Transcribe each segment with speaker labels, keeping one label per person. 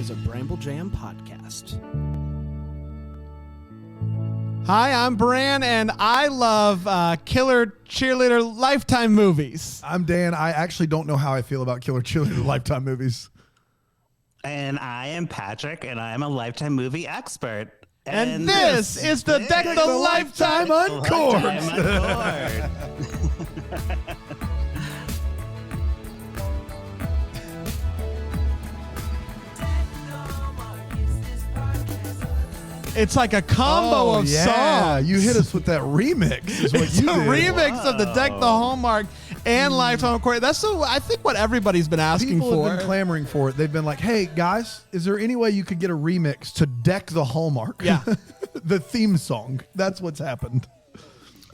Speaker 1: is a Bramble Jam podcast. Hi, I'm Bran, and I love killer cheerleader Lifetime movies.
Speaker 2: I'm Dan. I actually don't know how I feel about killer cheerleader Lifetime movies.
Speaker 3: And I am Patrick, and I am a Lifetime movie expert.
Speaker 1: And this is the Deck the Lifetime Uncorked. It's like a combo of songs.
Speaker 2: You hit us with that remix. Is what
Speaker 1: It's
Speaker 2: you
Speaker 1: a
Speaker 2: did.
Speaker 1: remix of the Deck the Hallmark and Lifetime Uncorked. That's I think what everybody's been asking
Speaker 2: People
Speaker 1: for.
Speaker 2: have been clamoring for it. They've been like, "Hey guys, is there any way you could get a remix to Deck the Hallmark?"
Speaker 1: Yeah,
Speaker 2: the theme song. That's what's happened.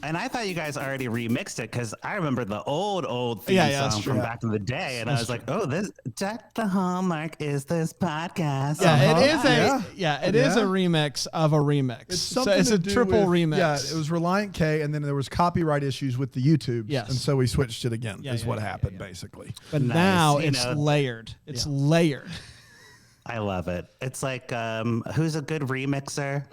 Speaker 3: And I thought you guys already remixed it because I remember the old theme song from back in the day, and I was like, "Oh, this Deck the Hallmark is this podcast."
Speaker 1: Yeah, it is a remix of a remix. It's a triple remix.
Speaker 2: Yeah, it was Reliant K, and then there was copyright issues with the YouTube.
Speaker 1: Yes,
Speaker 2: and so we switched it again. Is what happened basically.
Speaker 1: But now it's layered. It's layered.
Speaker 3: I love it. It's like, who's a good remixer?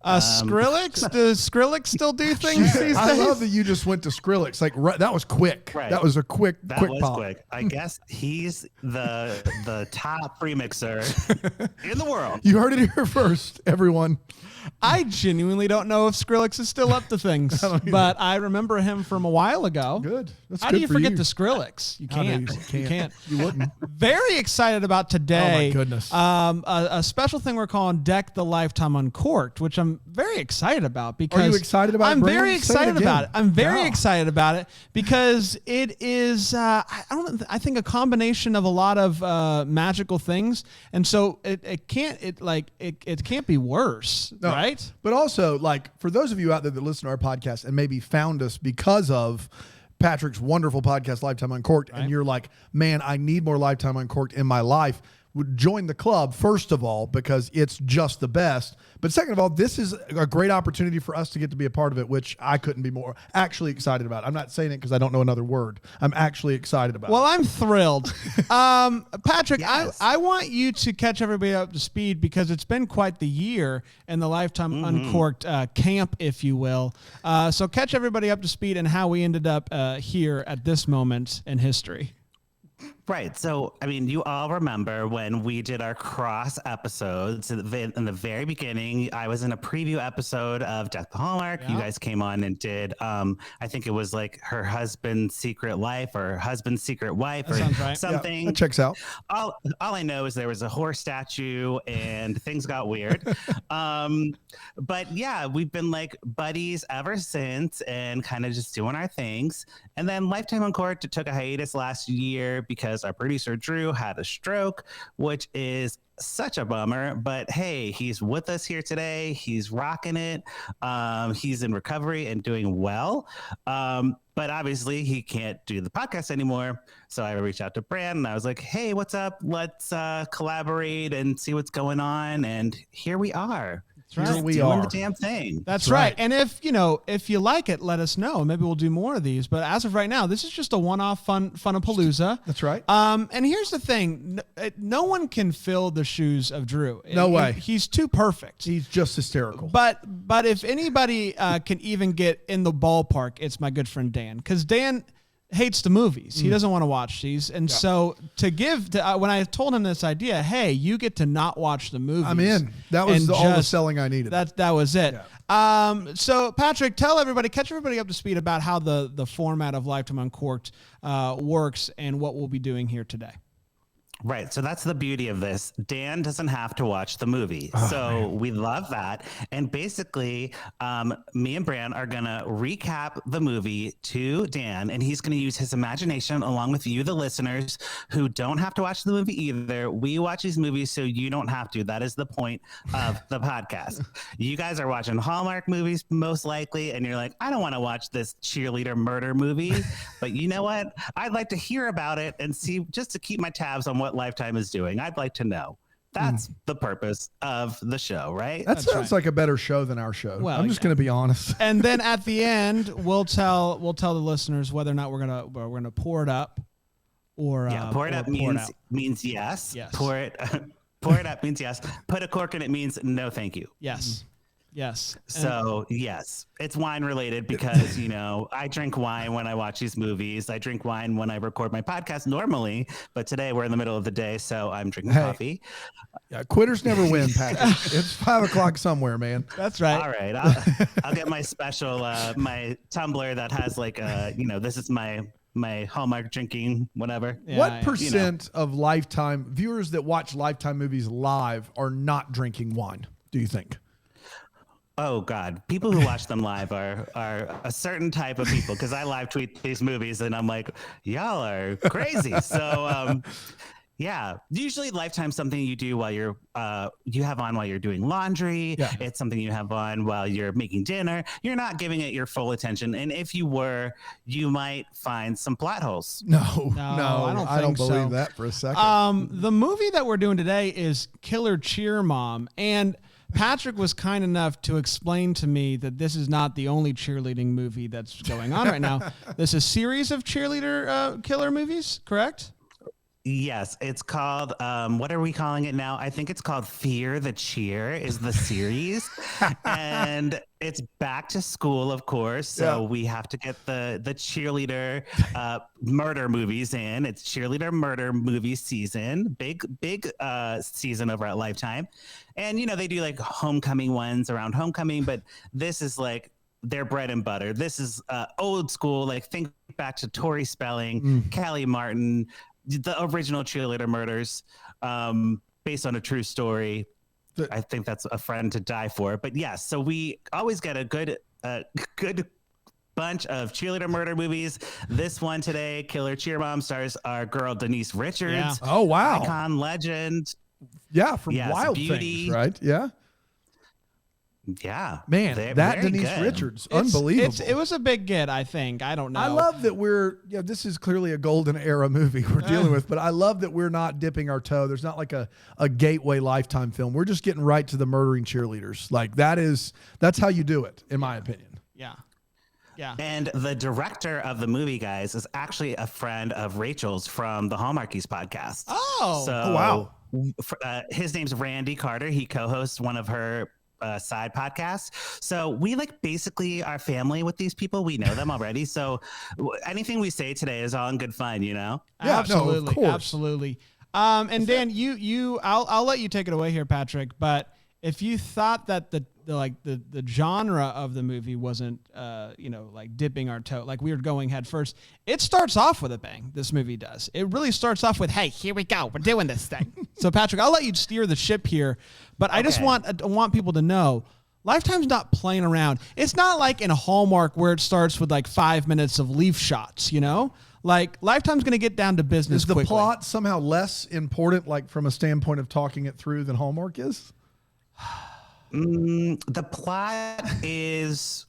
Speaker 1: Skrillex? Does Skrillex still do things these days?
Speaker 2: I love that you just went to Skrillex. Like that was quick.
Speaker 3: Right.
Speaker 2: That was a quick pop.
Speaker 3: Quick. I guess he's the top remixer in the world.
Speaker 2: You heard it here first, everyone.
Speaker 1: I genuinely don't know if Skrillex is still up to things, but I remember him from a while ago.
Speaker 2: Good. That's
Speaker 1: How
Speaker 2: good
Speaker 1: do you
Speaker 2: for
Speaker 1: forget
Speaker 2: you.
Speaker 1: the Skrillex? You can't. You can't.
Speaker 2: You wouldn't.
Speaker 1: Very excited about today.
Speaker 2: Oh my goodness.
Speaker 1: A special thing we're calling Deck the Lifetime Uncorked, which I'm very excited about because
Speaker 2: Are you excited about it,
Speaker 1: I'm
Speaker 2: Brandon?
Speaker 1: very
Speaker 2: Say it
Speaker 1: excited
Speaker 2: again.
Speaker 1: about it. I'm very
Speaker 2: Yeah.
Speaker 1: excited about it because it is I think a combination of a lot of magical things, and so it can't be worse,
Speaker 2: No.
Speaker 1: right?
Speaker 2: But also, like, for those of you out there that listen to our podcast and maybe found us because of Patrick's wonderful podcast, Lifetime Uncorked, and you're like, man, I need more Lifetime Uncorked in my life, would join the club, first of all, because it's just the best. But second of all, this is a great opportunity for us to get to be a part of it, which I couldn't be more actually excited about. I'm not saying it because I don't know another word. I'm actually excited about it.
Speaker 1: Well, I'm thrilled. Patrick,
Speaker 3: Yes.
Speaker 1: I want you to catch everybody up to speed because it's been quite the year in the Lifetime Uncorked camp, if you will. So catch everybody up to speed and how we ended up here at this moment in history.
Speaker 3: Right. So, I mean, you all remember when we did our cross episodes in the very beginning. I was in a preview episode of Death the Hallmark.
Speaker 1: Yeah.
Speaker 3: You guys came on and did, I think it was like her husband's secret life or husband's secret wife or
Speaker 1: right.
Speaker 3: something.
Speaker 2: Yeah, that checks out.
Speaker 3: All I know is there was a horse statue and things got weird. But yeah, we've been like buddies ever since and kind of just doing our things. And then Lifetime Uncorked took a hiatus last year because our producer Drew had a stroke, which is such a bummer. But hey, he's with us here today. He's rocking it. He's in recovery and doing well. But obviously he can't do the podcast anymore. So I reached out to Brand and I was like, hey, what's up? Let's collaborate and see what's going on. And here we are.
Speaker 1: That's
Speaker 3: Just
Speaker 1: right.
Speaker 3: doing the damn thing.
Speaker 1: That's right. And if you like it, let us know. Maybe we'll do more of these. But as of right now, this is just a one-off Funapalooza.
Speaker 2: That's right.
Speaker 1: And here's the thing: no one can fill the shoes of Drew.
Speaker 2: No way.
Speaker 1: He's too perfect.
Speaker 2: He's just hysterical.
Speaker 1: But if anybody can even get in the ballpark, it's my good friend Dan, because Dan hates the movies. He doesn't want to watch these. And so when I told him this idea, hey, you get to not watch the movies.
Speaker 2: I'm in. That was all the selling I needed.
Speaker 1: That was it.
Speaker 2: Yeah.
Speaker 1: So Patrick, catch everybody up to speed about how the format of Lifetime Uncorked works and what we'll be doing here today.
Speaker 3: Right. So that's the beauty of this. Dan doesn't have to watch the movie. We love that. And basically, me and Bran are going to recap the movie to Dan, and he's going to use his imagination along with you, the listeners, who don't have to watch the movie either. We watch these movies so you don't have to. That is the point of the podcast. You guys are watching Hallmark movies most likely, and you're like, I don't want to watch this cheerleader murder movie. But you know what? I'd like to hear about it and see, just to keep my tabs on what Lifetime is doing. I'd like to know. That's the purpose of the show, right?
Speaker 2: That sounds like a better show than our show.
Speaker 1: Well,
Speaker 2: I'm just going to be honest.
Speaker 1: And then at the end, we'll tell the listeners whether or not we're gonna pour it up or
Speaker 3: pour it up means
Speaker 1: out.
Speaker 3: means yes.
Speaker 1: Yes.
Speaker 3: Pour it Pour it up means yes. Put a cork in it means no, thank you.
Speaker 1: Yes. Yes.
Speaker 3: So yes, it's wine related because, I drink wine when I watch these movies. I drink wine when I record my podcast normally, but today we're in the middle of the day, so I'm drinking coffee.
Speaker 2: Yeah, quitters never win, Patrick. It's 5:00 somewhere, man.
Speaker 1: That's right.
Speaker 3: All right. I'll get my special, my tumbler that has like, this is my Hallmark drinking, whatever.
Speaker 1: Yeah,
Speaker 2: What percent of Lifetime viewers that watch Lifetime movies live are not drinking wine, do you think?
Speaker 3: Oh God, people who watch them live are a certain type of people, because I live tweet these movies and I'm like, y'all are crazy. So yeah, usually Lifetime's something you do while you have on while you're doing laundry.
Speaker 2: Yeah.
Speaker 3: It's something you have on while you're making dinner. You're not giving it your full attention, and if you were, you might find some plot holes.
Speaker 2: No,
Speaker 1: I don't
Speaker 2: believe
Speaker 1: so.
Speaker 2: that for a second.
Speaker 1: The movie that we're doing today is Killer Cheer Mom, and Patrick was kind enough to explain to me that this is not the only cheerleading movie that's going on right now. This is a series of cheerleader killer movies, correct?
Speaker 3: Yes, it's called, what are we calling it now? I think it's called Fear the Cheer is the series. And it's back to school, of course. So we have to get the cheerleader murder movies in. It's cheerleader murder movie season. Big season over at Lifetime. And, they do like homecoming ones around homecoming, but this is like their bread and butter. This is old school. Like, think back to Tori Spelling, Kelly Martin, the original cheerleader murders, based on a true story. I think that's a friend to die for. But yes, so we always get a good bunch of cheerleader murder movies. This one today, Killer Cheer Mom, stars our girl Denise Richards.
Speaker 1: Yeah.
Speaker 2: Oh wow,
Speaker 3: icon, legend.
Speaker 2: Yeah, from Wild
Speaker 3: Beauty.
Speaker 2: Things, right? Yeah.
Speaker 3: Yeah,
Speaker 2: man, that
Speaker 3: very
Speaker 2: Denise
Speaker 3: good.
Speaker 2: Richards, unbelievable.
Speaker 1: It was a big get, I think. I don't know.
Speaker 2: I love that this is clearly a golden era movie we're dealing with, but I love that we're not dipping our toe. There's not like a gateway Lifetime film. We're just getting right to the murdering cheerleaders. Like that's how you do it, in my opinion.
Speaker 1: Yeah. Yeah.
Speaker 3: And the director of the movie, guys, is actually a friend of Rachel's from the Hallmarkies podcast.
Speaker 1: Oh,
Speaker 2: wow.
Speaker 3: His name's Randy Carter. He co-hosts one of her side podcasts. So we basically are family with these people. We know them already. So anything we say today is all in good fun,
Speaker 2: Yeah,
Speaker 1: absolutely.
Speaker 2: no, of course.
Speaker 1: Absolutely. And Dan, I'll let you take it away here, Patrick, but if you thought that the genre of the movie wasn't dipping our toe, like we were going head first, it starts off with a bang. This movie does. It really starts off with, hey, here we go, we're doing this thing. So Patrick, I'll let you steer the ship here, but I just want people to know Lifetime's not playing around. It's not like in Hallmark where it starts with like 5 minutes of leaf shots, Like Lifetime's going to get down to business.
Speaker 2: Is the
Speaker 1: quickly.
Speaker 2: plot somehow less important, like from a standpoint of talking it through, than Hallmark is?
Speaker 3: The plot is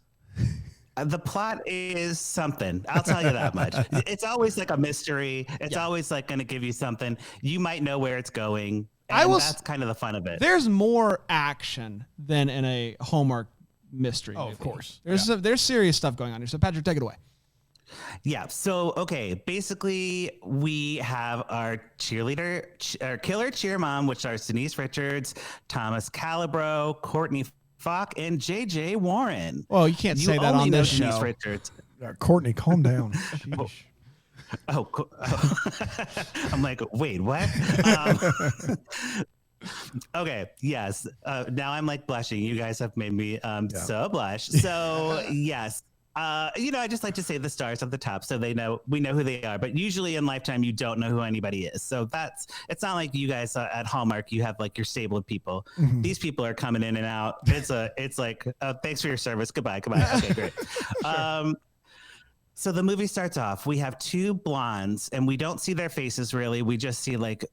Speaker 3: something. I'll tell you that much. It's always like a mystery. It's always like going to give you something. You might know where it's going. And that's kind of the fun of it.
Speaker 1: There's more action than in a Hallmark mystery movie.
Speaker 2: Of course.
Speaker 1: There's serious stuff going on here. So Patrick, take it away.
Speaker 3: Yeah. So, okay. Basically, we have our killer cheer mom, which stars Denise Richards, Thomas Calabro, Courtney Falk, and JJ Warren.
Speaker 1: Well, you can't say that on this
Speaker 3: Denise
Speaker 1: show.
Speaker 3: Richards.
Speaker 2: Courtney, calm down.
Speaker 3: Oh, I'm like, wait, what? Okay. Yes. Now I'm like blushing. You guys have made me so blush. So yes. I just like to say the stars at the top so we know who they are. But usually in Lifetime, you don't know who anybody is. So it's not like you guys at Hallmark, you have like your stable of people. Mm-hmm. These people are coming in and out. It's like, thanks for your service. Goodbye. Okay, great. Sure. So the movie starts off. We have two blondes and we don't see their faces really. We just see like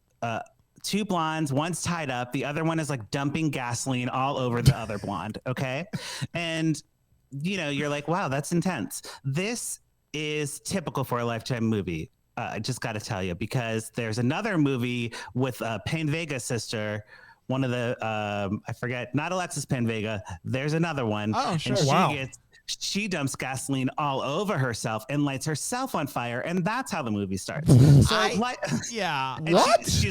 Speaker 3: two blondes. One's tied up. The other one is like dumping gasoline all over the other blonde. Okay. And you're like, wow, that's intense. This is typical for a Lifetime movie. I just got to tell you, because there's another movie with Payne Vega's sister, one of the, I forget, not Alexis Payne Vega. There's another one.
Speaker 1: Oh, sure.
Speaker 3: And she dumps gasoline all over herself and lights herself on fire. And that's how the movie starts.
Speaker 1: Yeah.
Speaker 2: What?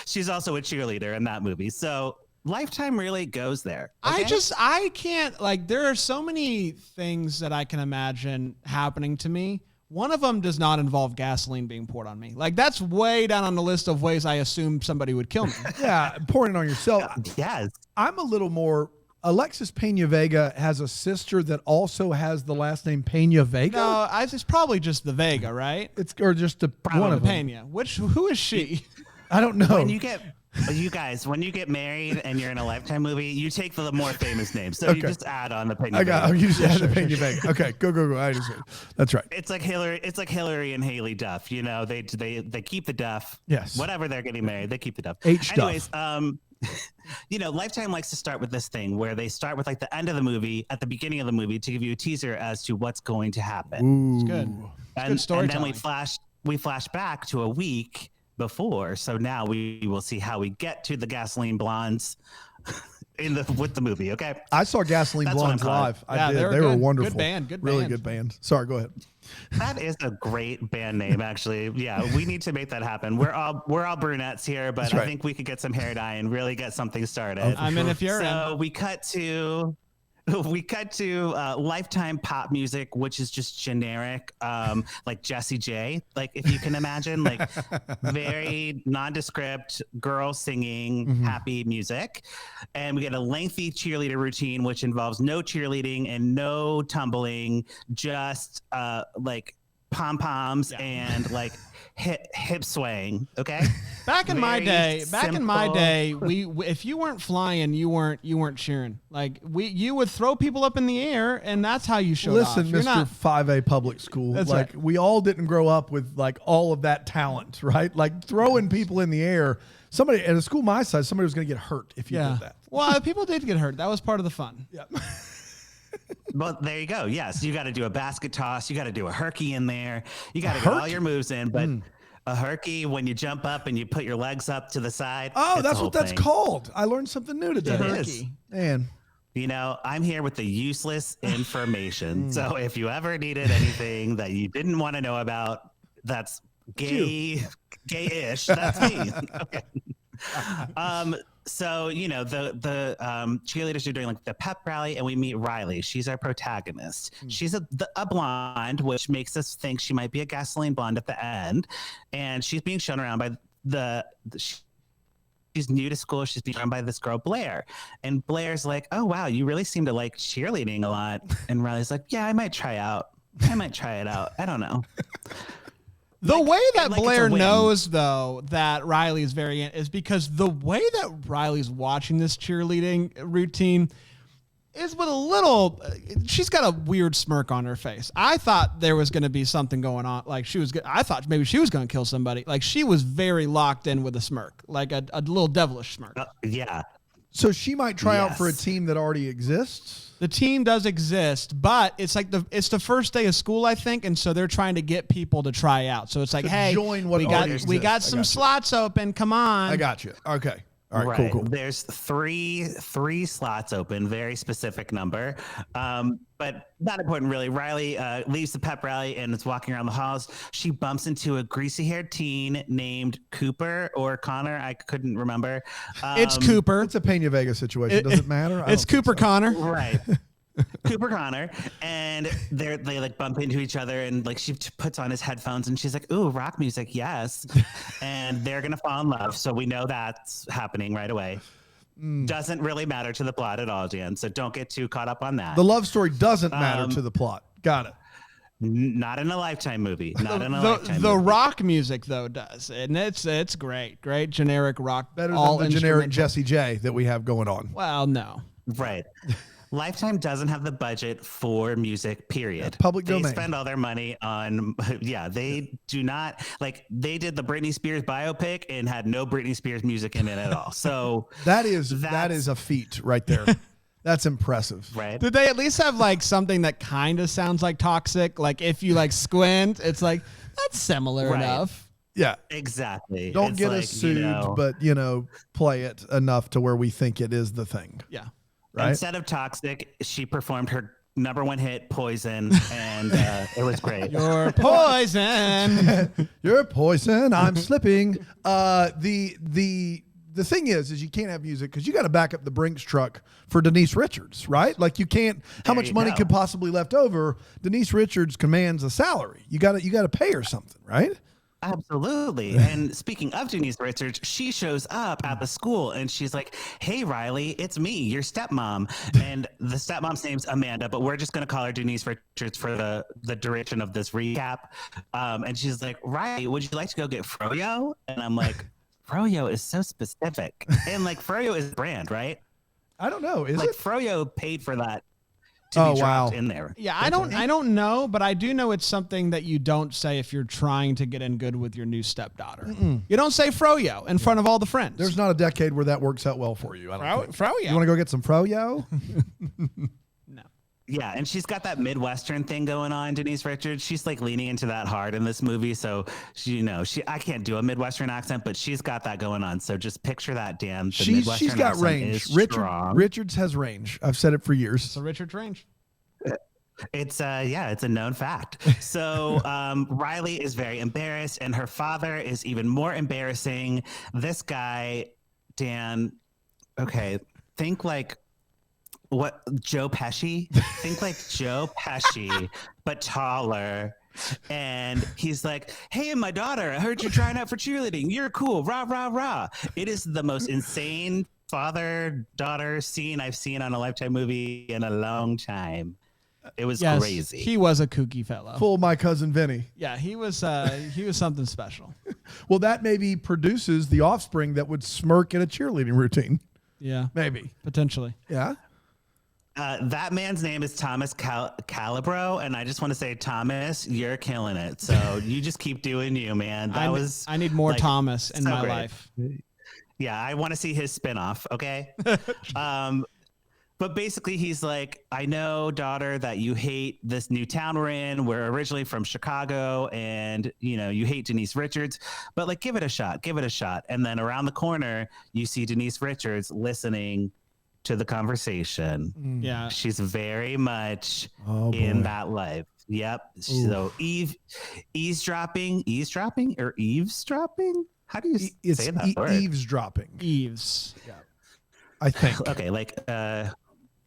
Speaker 3: she's also a cheerleader in that movie. So Lifetime really goes there. Okay?
Speaker 1: I can't, like, there are so many things that I can imagine happening to me. One of them does not involve gasoline being poured on me. Like, that's way down on the list of ways I assume somebody would kill me.
Speaker 2: Yeah, pouring it on yourself.
Speaker 3: Yes.
Speaker 2: I'm a little more. Alexis Pena Vega has a sister that also has the last name Pena Vega.
Speaker 1: No, it's probably just the Vega, right?
Speaker 2: It's or just the one
Speaker 1: Probably
Speaker 2: of them.
Speaker 1: Pena. Who is she?
Speaker 2: I don't know.
Speaker 3: When you get married and you're in a Lifetime movie, you take the more famous names. So you just add on the Pena.
Speaker 2: You just add the Pena Vega. Okay, go. I just. That's right.
Speaker 3: It's like Hillary and Haley Duff. You know, they keep the Duff.
Speaker 2: Yes.
Speaker 3: Whatever they're getting married, they keep the Duff.
Speaker 2: Anyways,
Speaker 3: you know, Lifetime likes to start with this thing where they start with like the end of the movie at the beginning of the movie to give you a teaser as to what's going to happen.
Speaker 1: It's good.
Speaker 3: And then we flash back to a week before. So now we will see how we get to the Gasoline Blondes with the movie. Okay.
Speaker 2: I saw Gasoline Blondes live. I did. They were wonderful.
Speaker 1: Good band.
Speaker 2: Really good band. Sorry, go ahead.
Speaker 3: That is a great band name, actually. Yeah, we need to make that happen. We're all brunettes here, but I think we could get some hair dye and really get something started.
Speaker 1: I'm in if you're in.
Speaker 3: So we cut to Lifetime pop music, which is just generic, like Jessie J, like if you can imagine, like very nondescript girl singing happy music. And we get a lengthy cheerleader routine, which involves no cheerleading and no tumbling, just like pom-poms and like hip swaying. Okay.
Speaker 1: Back in my day, we if you weren't flying, you weren't cheering. Like you would throw people up in the air, and that's how you showed off.
Speaker 2: Listen, Mr. 5A public school,
Speaker 1: That's
Speaker 2: like
Speaker 1: right.
Speaker 2: we all didn't grow up with like all of that talent, right? Like throwing people in the air. Somebody at a school my size, somebody was going to get hurt if you did that.
Speaker 1: Well, people did get hurt. That was part of the fun.
Speaker 2: Yeah.
Speaker 3: Well, there you go. Yes, you got to do a basket toss. You got to do a herky in there. You got to get all your moves in. But a herky, when you jump up and you put your legs up to the side.
Speaker 2: Oh, that's what that's called. I learned something new today.
Speaker 3: It is.
Speaker 2: Man.
Speaker 3: You know, I'm here with the useless information. So if you ever needed anything that you didn't want to know about, that's gayish. That's me. Okay. So, you know, the cheerleaders are doing like the pep rally, and we meet Riley. She's our protagonist. She's a blonde, which makes us think she might be a gasoline blonde at the end. And she's being shown around by she's new to school. She's being shown by this girl, Blair. And Blair's like, oh, wow, you really seem to like cheerleading a lot. And Riley's like, yeah, I might try it out. I don't know.
Speaker 1: The way that Blair knows, though, that Riley's is because the way that Riley's watching this cheerleading routine is with a little. She's got a weird smirk on her face. I thought there was going to be something going on. Like I thought maybe she was going to kill somebody. Like she was very locked in with a smirk, like a little devilish smirk.
Speaker 3: Yeah.
Speaker 2: So she might try out for a team that already exists.
Speaker 1: The team does exist, but it's like it's the first day of school, I think, and so they're trying to get people to try out. So it's like, hey,
Speaker 2: join what
Speaker 1: we got some slots open. Come on.
Speaker 2: I got you. Okay. All right. Cool.
Speaker 3: There's three slots open, very specific number, but not important really. Riley leaves the pep rally and is walking around the halls. She bumps into a greasy-haired teen named Cooper or Connor. I couldn't remember.
Speaker 1: It's Cooper.
Speaker 2: It's a Pena Vega situation. Does it matter?
Speaker 1: It's Cooper Connor.
Speaker 3: Right. Cooper Connor, and they like bump into each other, and like she puts on his headphones and she's like, ooh, rock music, yes. And they're gonna fall in love, so we know that's happening right away. Doesn't really matter to the plot at all, Jan, so don't get too caught up on that.
Speaker 2: The love story doesn't matter to the plot. Got it.
Speaker 3: Not in a Lifetime movie.
Speaker 1: The rock music though does, and it's great generic rock.
Speaker 2: Better than the generic Jessie J that we have going on.
Speaker 1: Well, no.
Speaker 3: Right. Lifetime doesn't have the budget for music, period.
Speaker 2: Public domain.
Speaker 3: They spend all their money on, they do not, like, they did the Britney Spears biopic and had no Britney Spears music in it at all. So
Speaker 2: that is a feat right there. That's impressive.
Speaker 3: Right.
Speaker 1: Did they at least have like something that kind of sounds like Toxic? Like if you like squint, it's like, that's similar enough.
Speaker 2: Yeah.
Speaker 3: Exactly.
Speaker 2: Don't get us sued, but, play it enough to where we think it is the thing.
Speaker 1: Yeah.
Speaker 2: Right?
Speaker 3: Instead of Toxic, she performed her #1 hit, Poison, and it was great.
Speaker 1: You're poison.
Speaker 2: You're poison. I'm slipping. The thing is you can't have music because you got to back up the Brinks truck for Denise Richards, right? Like you can't. How much money could possibly left over? Denise Richards commands a salary. You got to pay her something, right?
Speaker 3: Absolutely. And speaking of Denise Richards, she shows up at the school and she's like, "Hey, Riley, it's me, your stepmom." And the stepmom's name's Amanda, but we're just going to call her Denise Richards for the duration of this recap. And she's like, "Riley, would you like to go get froyo?" And I'm like, froyo is so specific. And like froyo is brand, right?
Speaker 2: I don't know. Is
Speaker 3: like
Speaker 2: it?
Speaker 3: Froyo paid for that to be dropped in there.
Speaker 1: Yeah, I don't know, but I do know it's something that you don't say if you're trying to get in good with your new stepdaughter. You don't say froyo in front of all the friends.
Speaker 2: There's not a decade where that works out well for you. I don't think.
Speaker 1: Froyo.
Speaker 2: You want to go get some froyo?
Speaker 1: No.
Speaker 3: Yeah, and she's got that Midwestern thing going on, Denise Richards. She's like leaning into that hard in this movie. So I can't do a Midwestern accent, but she's got that going on. So just picture that, Dan.
Speaker 2: She's got range. Richards has range. I've said it for years.
Speaker 1: So Richard's range.
Speaker 3: It's it's a known fact. So Riley is very embarrassed, and her father is even more embarrassing. This guy, Dan, okay, think like Joe Pesci? Think like Joe Pesci, but taller. And he's like, "Hey, my daughter, I heard you're trying out for cheerleading. You're cool. Rah, rah, rah." It is the most insane father-daughter scene I've seen on a Lifetime movie in a long time. It was crazy.
Speaker 1: He was a kooky fellow.
Speaker 2: Full my cousin Vinny.
Speaker 1: Yeah, he was something special.
Speaker 2: Well, that maybe produces the offspring that would smirk in a cheerleading routine.
Speaker 1: Yeah.
Speaker 2: Maybe.
Speaker 1: Potentially.
Speaker 2: Yeah.
Speaker 3: That man's name is Thomas Calabro, and I just want to say, Thomas, you're killing it. So you just keep doing you, man.
Speaker 1: I need more Thomas in my life.
Speaker 3: Yeah, I want to see his spinoff. Okay. But basically, he's like, "I know, daughter, that you hate this new town we're in. We're originally from Chicago, and you hate Denise Richards, but like, give it a shot. Give it a shot." And then around the corner, you see Denise Richards listening to the conversation.
Speaker 1: Yeah,
Speaker 3: she's very much in that life. Yep. Ooh. So eavesdropping. How do you say that word?
Speaker 2: Eavesdropping.
Speaker 1: Eaves.
Speaker 2: Yeah. I think.
Speaker 3: Okay, like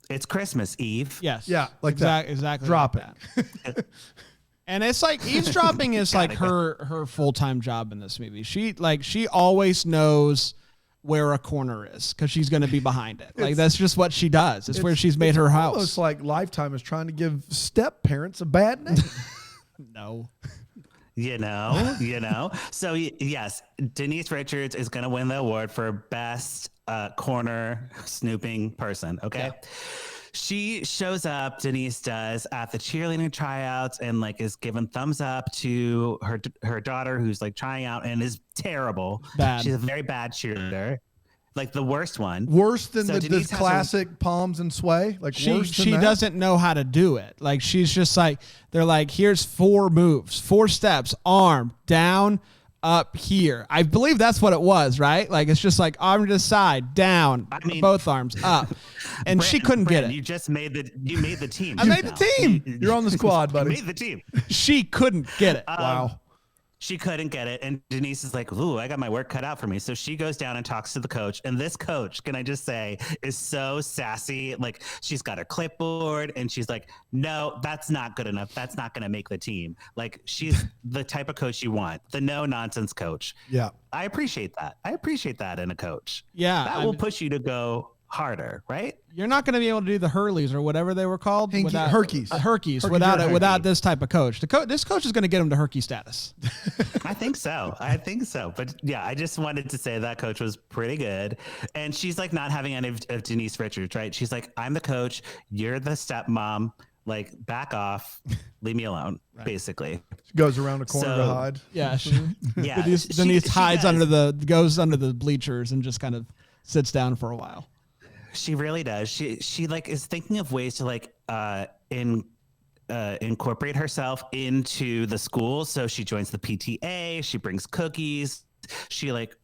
Speaker 3: it's Christmas Eve.
Speaker 1: Yes.
Speaker 2: Yeah, like that.
Speaker 1: Exactly.
Speaker 2: Drop
Speaker 1: like that. And it's like eavesdropping is like her full-time job in this movie. She always knows where a corner is because she's going to be behind it. Like that's just what she does. It's where she's made her house.
Speaker 2: Almost like Lifetime is trying to give step parents a bad name.
Speaker 1: No.
Speaker 3: You know. So yes, Denise Richards is going to win the award for best corner snooping person. Okay. Yeah. She shows up, Denise does, at the cheerleading tryouts and like is giving thumbs up to her daughter who's like trying out and is terrible.
Speaker 1: Bad.
Speaker 3: She's a very bad cheerleader. Like the worst one.
Speaker 2: Worse than the classic palms and sway? Like
Speaker 1: she doesn't know how to do it. Like she's just like, they're like, here's 4 moves, 4 steps, arm, down, up, here. I believe that's what it was, right? Like it's just like arm to the side, down, both arms, up. And she couldn't get it.
Speaker 3: You made the team.
Speaker 2: I made the team. You're on the squad, buddy.
Speaker 3: You made the team.
Speaker 1: She couldn't get it.
Speaker 2: Wow.
Speaker 3: She couldn't get it. And Denise is like, "Ooh, I got my work cut out for me." So she goes down and talks to the coach. And this coach, can I just say, is so sassy. Like she's got her clipboard and she's like, "No, that's not good enough. That's not going to make the team." Like she's the type of coach you want. The no nonsense coach.
Speaker 2: Yeah.
Speaker 3: I appreciate that. I appreciate that in a coach.
Speaker 1: Yeah.
Speaker 3: That will push you to go harder, right?
Speaker 1: You're not going to be able to do the Hurleys or whatever they were called.
Speaker 2: Herkies.
Speaker 1: Without this type of coach. This coach is going to get him to Herky status.
Speaker 3: I think so. But yeah, I just wanted to say that coach was pretty good. And she's like not having any of Denise Richards, right? She's like, "I'm the coach. You're the stepmom. Like back off. Leave me alone." Right. Basically.
Speaker 2: She goes around the corner to hide.
Speaker 1: Yeah.
Speaker 3: Denise
Speaker 1: hides goes under the bleachers and just kind of sits down for a while.
Speaker 3: She really does. She like is thinking of ways to like incorporate herself into the school. So she joins the PTA. She brings cookies. She like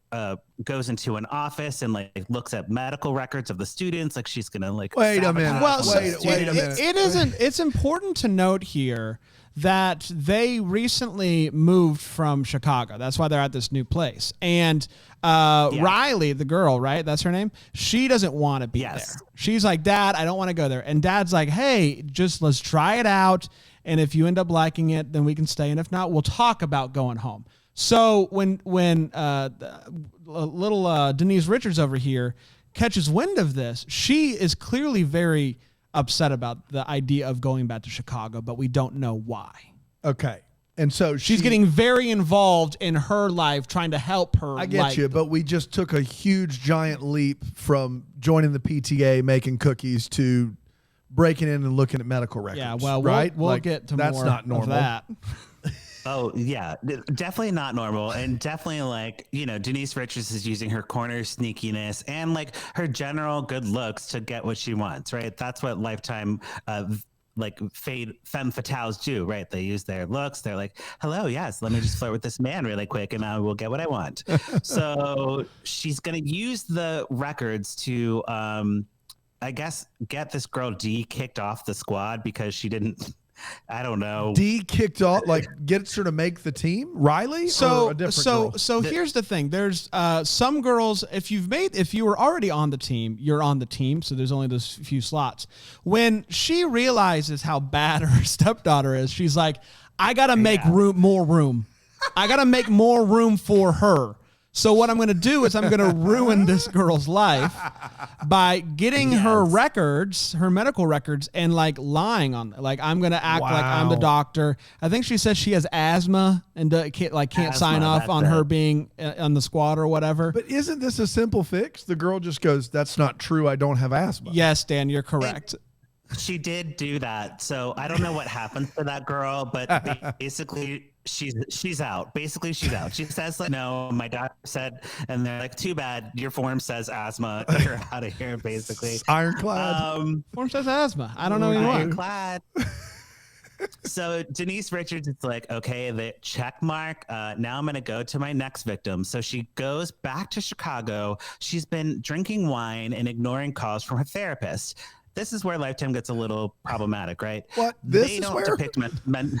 Speaker 3: goes into an office and like looks at medical records of the students. Like she's gonna like
Speaker 2: wait a minute.
Speaker 1: Well,
Speaker 2: wait a minute.
Speaker 1: It isn't. It's important to note here that they recently moved from Chicago. That's why they're at this new place. And Riley, the girl, right? That's her name. She doesn't want to be there. She's like, Dad, I don't want to go there. And Dad's like, hey, just let's try it out. And if you end up liking it, then we can stay. And if not, we'll talk about going home. So when little Denise Richards over here catches wind of this, she is clearly very upset about the idea of going back to Chicago, but we don't know why.
Speaker 2: Okay. And so
Speaker 1: she's getting very involved in her life, trying to help her.
Speaker 2: I get you, but we just took a huge, giant leap from joining the PTA, making cookies, to breaking in and looking at medical records.
Speaker 1: Yeah, well,
Speaker 2: right?
Speaker 1: We'll get to
Speaker 2: that's
Speaker 1: more
Speaker 2: not normal.
Speaker 1: of that.
Speaker 3: Oh, yeah, definitely not normal. And definitely like, you know, Denise Richards is using her corner sneakiness and like her general good looks to get what she wants, right? That's what Lifetime like femme fatales do, right? They use their looks. They're like, hello, yes, let me just flirt with this man really quick and I will get what I want. So she's going to use the records to, I guess, get this girl D kicked off the squad because she didn't... I don't know.
Speaker 2: D kicked off, like gets her to make the team. Riley,
Speaker 1: so
Speaker 2: or a different girl?
Speaker 1: So here's the thing. There's some girls. If you were already on the team, you're on the team. So there's only those few slots. When she realizes how bad her stepdaughter is, she's like, I gotta make more room. I gotta make more room for her. So what I'm going to do is I'm going to ruin this girl's life by getting her records, her medical records, and like lying on, like I'm going to act like I'm the doctor. I think she says she has asthma and can't sign off on her being on the squad or whatever.
Speaker 2: But isn't this a simple fix? The girl just goes, "That's not true. I don't have asthma."
Speaker 1: Yes, Dan, you're correct.
Speaker 3: She did do that. So I don't know what happened to that girl, but basically she's out. Basically she's out. She says like, no, my doctor said, and they're like, too bad, your form says asthma. You're out of here, basically.
Speaker 2: Ironclad.
Speaker 1: Form says asthma. I don't know anymore.
Speaker 3: Ironclad. So Denise Richards is like, okay, the check mark. Now I'm going to go to my next victim. So she goes back to Chicago. She's been drinking wine and ignoring calls from her therapist. This is where Lifetime gets a little problematic, right?
Speaker 2: What?
Speaker 3: They don't depict men.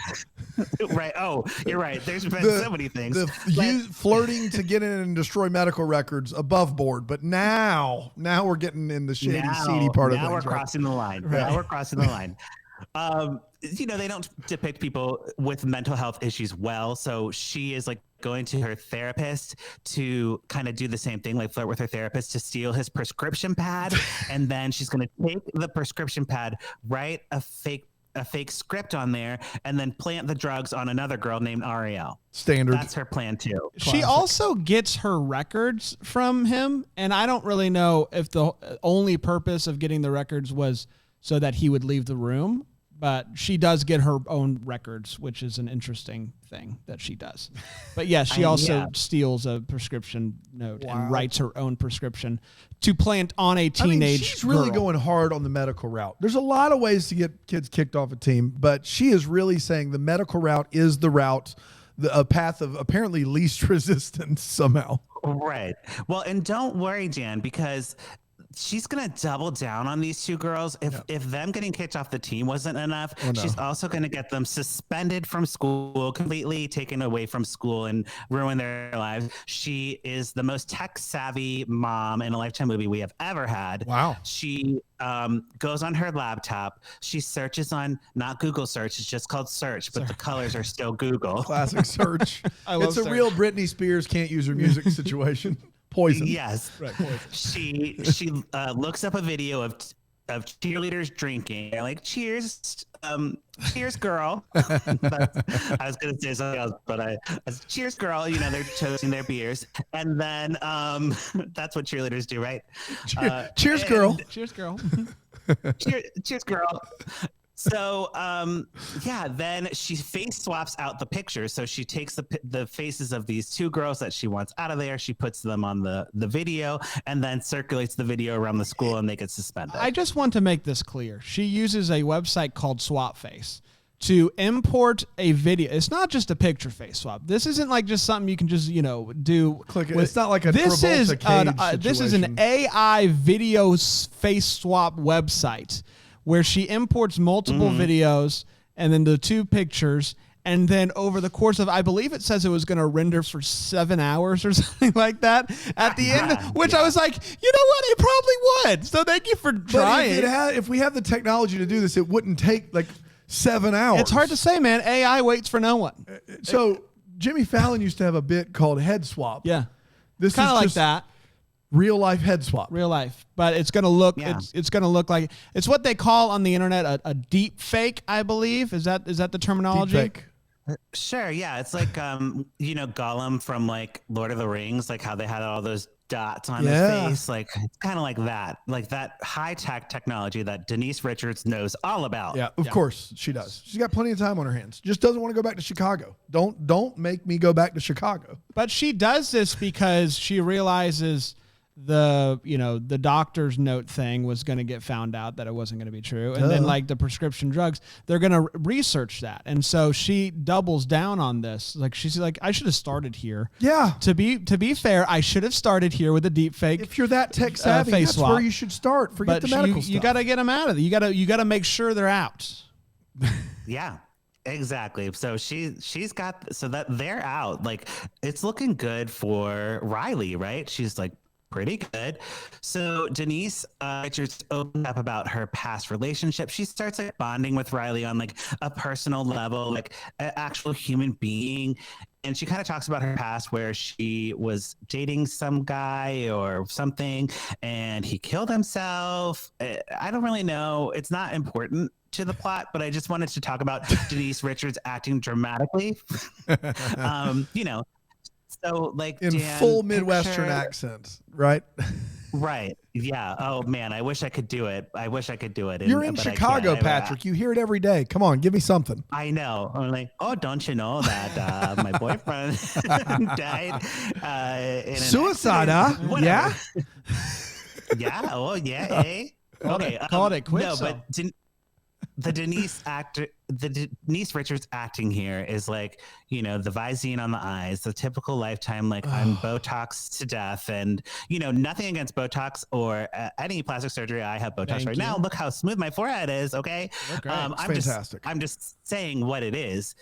Speaker 3: Right. Oh, you're right. There's been so many things.
Speaker 2: Flirting to get in and destroy medical records above board. But now we're getting in the shady, seedy part of things.
Speaker 3: Now we're crossing the line.
Speaker 2: Right.
Speaker 3: Now we're crossing the line. You know, they don't depict people with mental health issues well. So she is like going to her therapist to kind of do the same thing, like flirt with her therapist to steal his prescription pad. And then she's going to take the prescription pad, write a fake script on there, and then plant the drugs on another girl named Ariel.
Speaker 2: Standard.
Speaker 3: That's her plan too.
Speaker 1: She also gets her records from him. And I don't really know if the only purpose of getting the records was so that he would leave the room. But she does get her own records, which is an interesting thing that she does. But yeah, she also steals a prescription note and writes her own prescription to plant on a teenage
Speaker 2: she's really
Speaker 1: girl.
Speaker 2: going hard on the medical route. There's a lot of ways to get kids kicked off a team, but she is really saying the medical route is the route, a path of apparently least resistance somehow.
Speaker 3: Right. Well, and don't worry, Jan, because she's going to double down on these two girls. If them getting kicked off the team wasn't enough, she's also going to get them suspended from school, completely taken away from school and ruin their lives. She is the most tech savvy mom in a Lifetime movie we have ever had.
Speaker 2: Wow.
Speaker 3: She goes on her laptop. She searches on, not Google search, it's just called search, but the colors are still Google.
Speaker 2: Classic search. It's a
Speaker 1: search.
Speaker 2: Real Britney Spears can't use her music situation. Poison.
Speaker 3: Yes.
Speaker 2: Right, poison.
Speaker 3: She looks up a video of cheerleaders drinking. They're like, cheers, cheers, girl. I was gonna say something else, but cheers, girl. You know, they're toasting their beers, and then that's what cheerleaders do, right?
Speaker 2: Cheers, girl.
Speaker 1: Cheers, girl.
Speaker 3: Cheers, girl. So, then she face swaps out the pictures. So she takes the faces of these two girls that she wants out of there. She puts them on the video and then circulates the video around the school and they get suspended.
Speaker 1: I just want to make this clear. She uses a website called Swapface to import a video. It's not just a picture face swap. This isn't like just something you can just, do.
Speaker 2: Click it. It's not like a
Speaker 1: this is this is an
Speaker 2: situation.
Speaker 1: AI video face swap website where she imports multiple videos and then the 2 pictures. And then over the course of, I believe it says it was going to render for 7 hours or something like that at the end, which I was like, you know what? It probably would. So thank you for trying.
Speaker 2: But if we have the technology to do this, it wouldn't take like 7 hours.
Speaker 1: It's hard to say, man. AI waits for no one.
Speaker 2: So Jimmy Fallon used to have a bit called Head Swap.
Speaker 1: Yeah.
Speaker 2: This
Speaker 1: Kind
Speaker 2: is
Speaker 1: of like
Speaker 2: just
Speaker 1: that.
Speaker 2: real life head swap.
Speaker 1: Real life. But it's going to look, it's going to look like, it's what they call on the internet a deep fake, I believe. Is that the terminology?
Speaker 2: Deep fake.
Speaker 3: Sure, yeah, it's like Gollum from like Lord of the Rings, like how they had all those dots on his face, like it's kind of like that high tech technology that Denise Richards knows all about.
Speaker 2: Yeah, of course she does. She's got plenty of time on her hands. Just doesn't want to go back to Chicago. Don't make me go back to Chicago.
Speaker 1: But she does this because she realizes the doctor's note thing was going to get found out that it wasn't going to be true. And then like the prescription drugs, they're going to research that. And so she doubles down on this. Like she's like, I should have started here.
Speaker 2: Yeah.
Speaker 1: To be fair, I should have started here with a deep fake.
Speaker 2: If you're that tech savvy,
Speaker 1: face
Speaker 2: that's
Speaker 1: swap.
Speaker 2: where you should start. Forget the medical stuff.
Speaker 1: You got to get them out of there. You got to make sure they're out.
Speaker 3: Yeah. Exactly. So she's got, so that they're out. Like it's looking good for Riley, right? She's like pretty good. So Denise Richards opened up about her past relationship. She starts like bonding with Riley on like a personal level, like an actual human being. And she kind of talks about her past where she was dating some guy or something and he killed himself. I don't really know. It's not important to the plot, but I just wanted to talk about Denise Richards acting dramatically. So like
Speaker 2: in
Speaker 3: Dan,
Speaker 2: full Midwestern accents, right?
Speaker 3: Right. Yeah. Oh man, I wish I could do it.
Speaker 2: You're in Chicago, Patrick. You hear it every day. Come on, give me something.
Speaker 3: I know. I'm like, oh, don't you know that my boyfriend died in an
Speaker 2: Suicide,
Speaker 3: accident?
Speaker 2: huh? Yeah.
Speaker 3: Yeah. Oh, yeah. Eh? Okay.
Speaker 1: Call it a quit.
Speaker 3: No, but the Denise Richards acting here is like, the Visine on the eyes, the typical Lifetime, like I'm Botox to death, and nothing against Botox or any plastic surgery. I have Botox right now. Look how smooth my forehead is. Okay.
Speaker 2: I'm fantastic.
Speaker 3: I'm just saying what it is.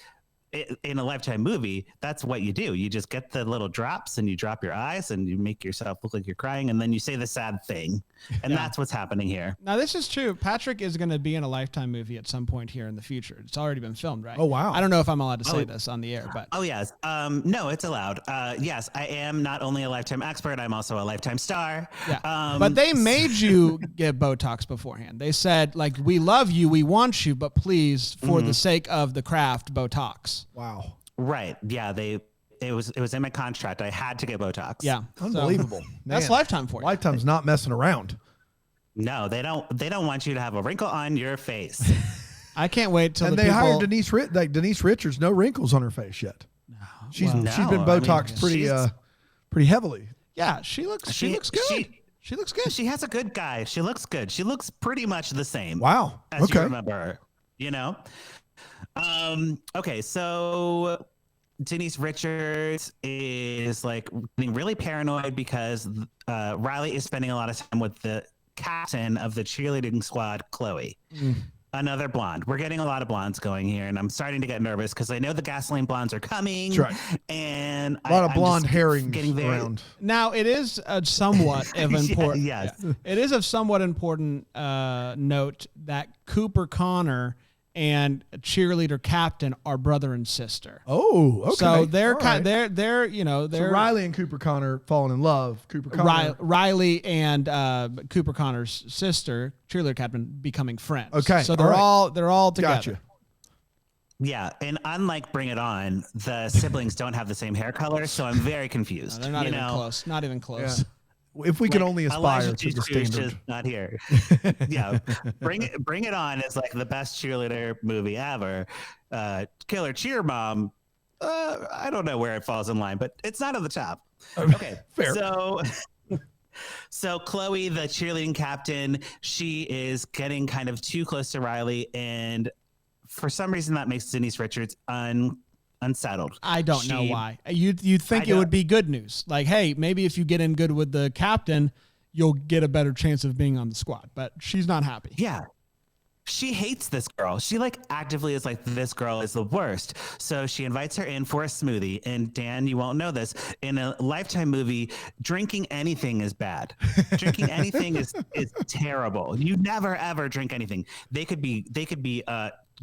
Speaker 3: In a Lifetime movie, that's what you do. You just get the little drops and you drop your eyes and you make yourself look like you're crying, and then you say the sad thing. And that's what's happening here.
Speaker 1: Now, this is true. Patrick is going to be in a Lifetime movie at some point here in the future. It's already been filmed, right?
Speaker 2: Oh, wow.
Speaker 1: I don't know if I'm allowed to say this on the air, but.
Speaker 3: Oh, yes. No, it's allowed. Yes, I am not only a Lifetime expert, I'm also a Lifetime star.
Speaker 1: Yeah. But they made you get Botox beforehand. They said, like, we love you, we want you, but please, for the sake of the craft, Botox.
Speaker 2: Wow.
Speaker 3: Right. Yeah, it was in my contract. I had to get Botox.
Speaker 1: Yeah.
Speaker 2: Unbelievable.
Speaker 1: That's Lifetime for you.
Speaker 2: Lifetime's not messing around.
Speaker 3: No, they don't want you to have a wrinkle on your face.
Speaker 1: I can't wait till
Speaker 2: and
Speaker 1: the
Speaker 2: they
Speaker 1: people...
Speaker 2: hired Denise Richards, no wrinkles on her face yet. No. She's been Botoxed pretty heavily.
Speaker 1: Yeah, she looks good. She looks good.
Speaker 3: She has a good guy. She looks good. She looks pretty much the same.
Speaker 2: Wow.
Speaker 3: As you remember her, Okay, so Denise Richards is like getting really paranoid because Riley is spending a lot of time with the captain of the cheerleading squad, Chloe. Another blonde. We're getting a lot of blondes going here, and I'm starting to get nervous because I know the gasoline blondes are coming.
Speaker 2: That's right.
Speaker 3: And
Speaker 2: a lot of blonde herrings
Speaker 3: getting
Speaker 2: around.
Speaker 1: Now, it is somewhat of important.
Speaker 3: Yes.
Speaker 1: It is of somewhat important note that Cooper Connor and cheerleader captain are brother and sister.
Speaker 2: Oh, okay.
Speaker 1: So they're
Speaker 2: So Riley and Cooper Connor falling in love.
Speaker 1: Riley and Cooper Connor's sister, cheerleader captain, becoming friends.
Speaker 2: Okay.
Speaker 1: So they're all together.
Speaker 2: Gotcha.
Speaker 3: Yeah, and unlike Bring It On, the siblings don't have the same hair color, so I'm very confused.
Speaker 1: No, they're not even close. Not even close.
Speaker 2: Yeah. If we could only aspire
Speaker 3: Elijah
Speaker 2: to the
Speaker 3: Dushku is
Speaker 2: standard.
Speaker 3: just not here. Yeah, Bring It On is like the best cheerleader movie ever. Killer Cheer Mom, I don't know where it falls in line, but it's not at the top. Okay,
Speaker 2: fair.
Speaker 3: So Chloe, the cheerleading captain, she is getting kind of too close to Riley, and for some reason that makes Denise Richards unsettled.
Speaker 1: I don't know why. You'd think it would be good news. Like, hey, maybe if you get in good with the captain, you'll get a better chance of being on the squad. But she's not happy.
Speaker 3: Yeah. She hates this girl. She like actively is like, this girl is the worst. So she invites her in for a smoothie. And Dan, you won't know this. In a Lifetime movie, drinking anything is bad. Drinking anything is terrible. You never ever drink anything. They could be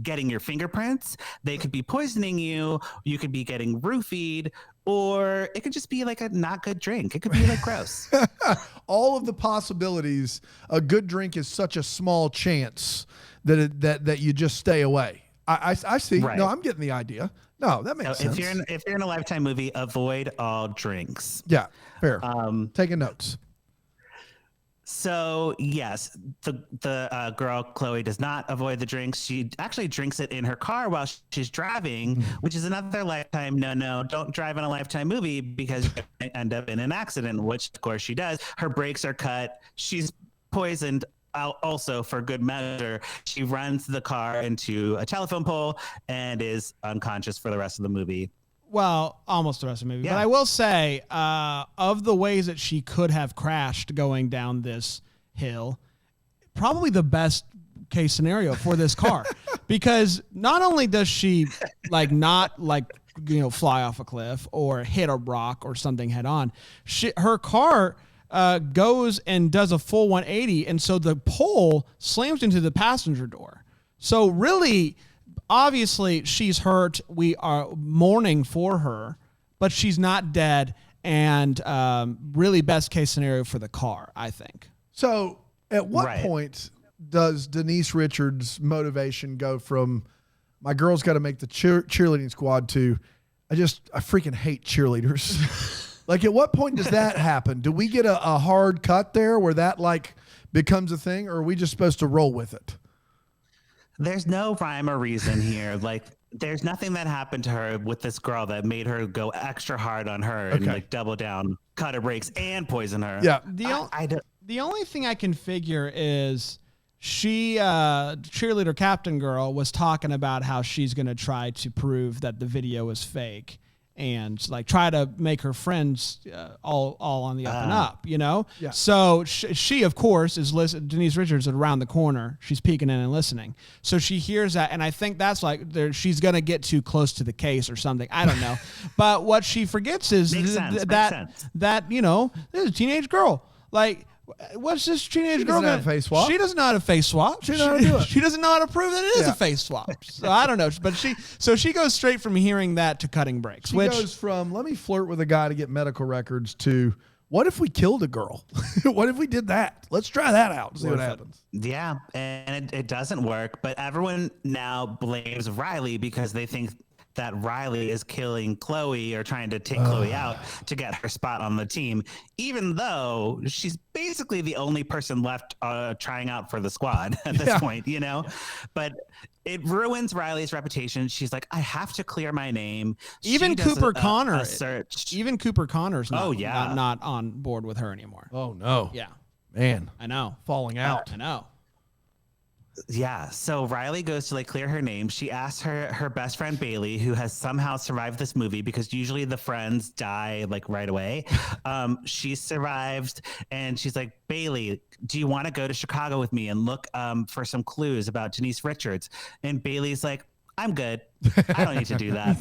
Speaker 3: getting your fingerprints. They could be poisoning you. You could be getting roofied, or it could just be like a not good drink. It could be like gross.
Speaker 2: All of the possibilities. A good drink is such a small chance that you just stay away. I see.
Speaker 3: Right.
Speaker 2: No, I'm getting the idea. No, that makes sense.
Speaker 3: If you're in a Lifetime movie, avoid all drinks.
Speaker 2: Yeah, fair. Taking notes.
Speaker 3: So yes, the girl Chloe does not avoid the drinks. She actually drinks it in her car while she's driving, which is another Lifetime no. Don't drive in a Lifetime movie because you might end up in an accident, which of course she does. Her brakes are cut. She's poisoned. Also, for good measure, she runs the car into a telephone pole and is unconscious for the rest of the movie.
Speaker 1: Well, almost the rest of the movie.
Speaker 3: Yeah.
Speaker 1: But I will say, of the ways that she could have crashed going down this hill, probably the best case scenario for this car. Because not only does she not fly off a cliff or hit a rock or something head on, her car goes and does a full 180. And so the pole slams into the passenger door. So really, obviously, she's hurt. We are mourning for her, but she's not dead. And really best case scenario for the car, I think.
Speaker 2: So at what point does Denise Richards' motivation go from my girl's got to make the cheerleading squad to I freaking hate cheerleaders? Like, at what point does that happen? Do we get a hard cut there where that becomes a thing, or are we just supposed to roll with it?
Speaker 3: There's no rhyme or reason here. Like, there's nothing that happened to her with this girl that made her go extra hard on her and double down, cut her brakes, and poison her.
Speaker 2: Yeah.
Speaker 1: The only thing I can figure is cheerleader captain girl was talking about how she's going to try to prove that the video is fake and try to make her friends all on the up and up, Yeah. So she of course is listening. Denise Richards is around the corner. She's peeking in and listening. So she hears that, and I think that's she's gonna get too close to the case or something. I don't know. But what she forgets is that this is a teenage girl. What's this teenage girl?
Speaker 2: She doesn't have a face swap.
Speaker 1: She doesn't know how to face swap.
Speaker 2: She doesn't know how to do it.
Speaker 1: She doesn't know how to prove that it is a face swap. So I don't know. But she goes straight from hearing that to cutting brakes.
Speaker 2: She goes from let me flirt with a guy to get medical records to what if we killed a girl? What if we did that? Let's try that out and see what happens.
Speaker 3: Yeah, and it doesn't work. But everyone now blames Riley because they think that Riley is killing Chloe or trying to take Chloe out to get her spot on the team, even though she's basically the only person left trying out for the squad at this point, But it ruins Riley's reputation. She's like, I have to clear my name.
Speaker 1: Even Cooper Connor.
Speaker 3: Search.
Speaker 1: Even Cooper Connor's
Speaker 3: not
Speaker 1: not on board with her anymore.
Speaker 2: Oh, no.
Speaker 1: Yeah.
Speaker 2: Man.
Speaker 1: I know.
Speaker 2: Falling out.
Speaker 1: I know.
Speaker 3: Yeah, so Riley goes to clear her name. She asks her best friend Bailey, who has somehow survived this movie because usually the friends die right away. She survived, and she's like, Bailey, do you want to go to Chicago with me and look for some clues about Denise Richards? And Bailey's like, I'm good. I don't need to do that.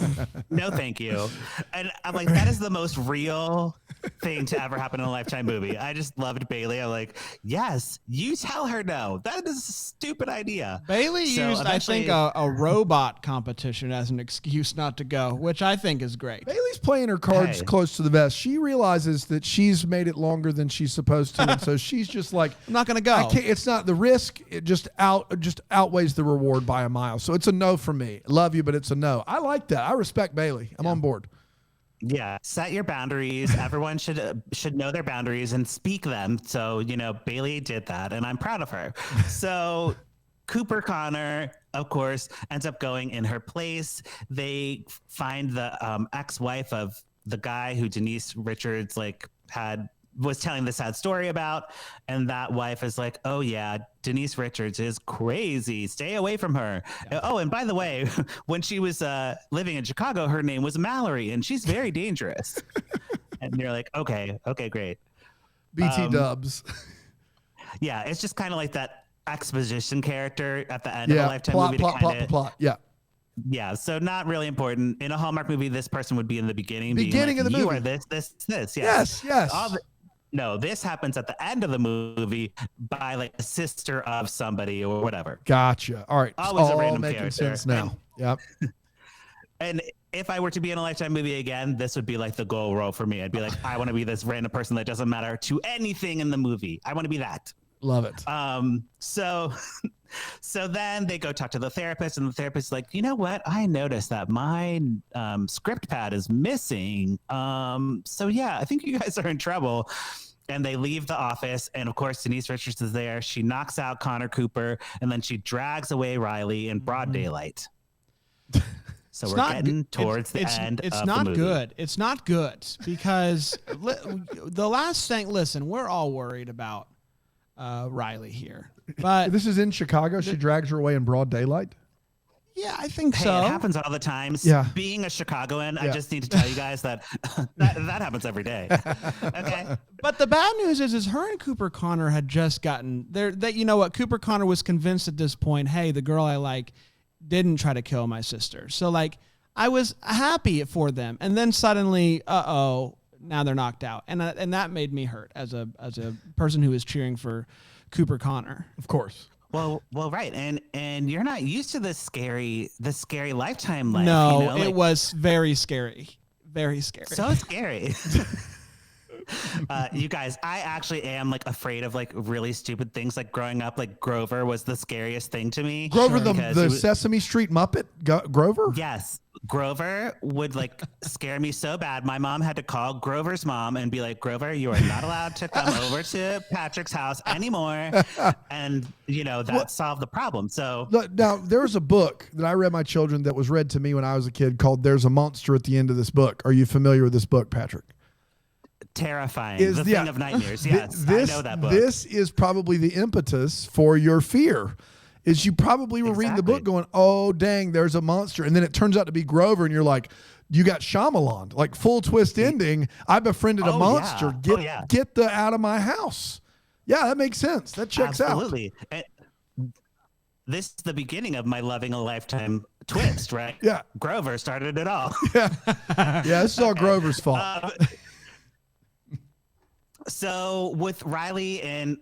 Speaker 3: No, thank you. And I'm like, that is the most real thing to ever happen in a Lifetime movie. I just loved Bailey. I'm like, yes, you tell her no. That is a stupid idea.
Speaker 1: Bailey used, I think, a robot competition as an excuse not to go, which I think is great.
Speaker 2: Bailey's playing her cards close to the vest. She realizes that she's made it longer than she's supposed to, and so she's just like,
Speaker 1: I'm not going to go.
Speaker 2: It's not the risk. It just outweighs the reward by a mile. So it's a no for me. Love you, but it's a no. I like that. I respect Bailey. I'm on board.
Speaker 3: Yeah, set your boundaries. Everyone should know their boundaries and speak them. So, Bailey did that, and I'm proud of her. So Cooper Connor, of course, ends up going in her place. They find the ex-wife of the guy who Denise Richards had was telling the sad story about. And that wife is like, oh yeah, Denise Richards is crazy. Stay away from her. Yeah. Oh, and by the way, when she was living in Chicago, her name was Mallory, and she's very dangerous. And you're like, okay, great.
Speaker 2: BT dubs.
Speaker 3: Yeah, it's just kind of like that exposition character at the end of a Lifetime movie.
Speaker 2: Plot. Yeah.
Speaker 3: Yeah, so not really important. In a Hallmark movie, this person would be in the beginning.
Speaker 2: Beginning of the movie.
Speaker 3: You are this.
Speaker 2: Yes.
Speaker 3: No, this happens at the end of the movie by like a sister of somebody or whatever.
Speaker 2: Gotcha. All right.
Speaker 3: Always a random
Speaker 2: making
Speaker 3: character.
Speaker 2: sense now. Yep.
Speaker 3: And if I were to be in a Lifetime movie again, this would be like the goal role for me. I'd be like, I want to be this random person that doesn't matter to anything in the movie. I want to be that.
Speaker 2: Love it.
Speaker 3: So then they go talk to the therapist, and the therapist is like, you know what? I noticed that my script pad is missing. So yeah, I think you guys are in trouble. And they leave the office, and of course Denise Richards is there. She knocks out Connor Cooper, and then she drags away Riley in broad daylight. So we're getting towards the end of the movie.
Speaker 1: It's not good. It's not good because the last thing. Listen, we're all worried about Riley here, but
Speaker 2: this is in Chicago. She drags her away in broad daylight.
Speaker 1: Yeah, I think
Speaker 3: hey,
Speaker 1: so.
Speaker 3: It happens all the time.
Speaker 2: Yeah.
Speaker 3: Being a Chicagoan, I just need to tell you guys that that happens every day. Okay.
Speaker 1: But the bad news is her and Cooper Connor had just gotten there. That you know what, Cooper Connor was convinced at this point. Hey, the girl I like didn't try to kill my sister. So like, I was happy for them, and then suddenly, now they're knocked out, and that made me hurt as a person who is cheering for Cooper Connor.
Speaker 2: Of course.
Speaker 3: Well, right, and you're not used to the scary Lifetime life.
Speaker 1: No,
Speaker 3: you know?
Speaker 1: it was very scary, very scary.
Speaker 3: So scary. You guys, I actually am like afraid of like really stupid things. Like growing up, like Grover was the scariest thing to me.
Speaker 2: Grover, the Sesame Street Muppet, Grover.
Speaker 3: Yes, Grover would like scare me so bad. My mom had to call Grover's mom and be like, Grover, you are not allowed to come over to Patrick's house anymore. And that solved the problem. So
Speaker 2: now there's a book that I read my children that was read to me when I was a kid called "There's a Monster at the End of This Book." Are you familiar with this book, Patrick?
Speaker 3: Terrifying. The Thing of Nightmares. Yes, I know that book.
Speaker 2: This is probably the impetus for your fear. Is you probably were reading the book going, oh, dang, there's a monster. And then it turns out to be Grover. And you're like, you got Shyamalan, like full twist ending. I befriended a monster.
Speaker 3: Yeah.
Speaker 2: Get the out of my house. Yeah, that makes sense. That checks out.
Speaker 3: Absolutely. This is the beginning of my loving a Lifetime twist, right?
Speaker 2: Yeah.
Speaker 3: Grover started it all.
Speaker 2: Yeah. This is all Grover's fault.
Speaker 3: So with Riley and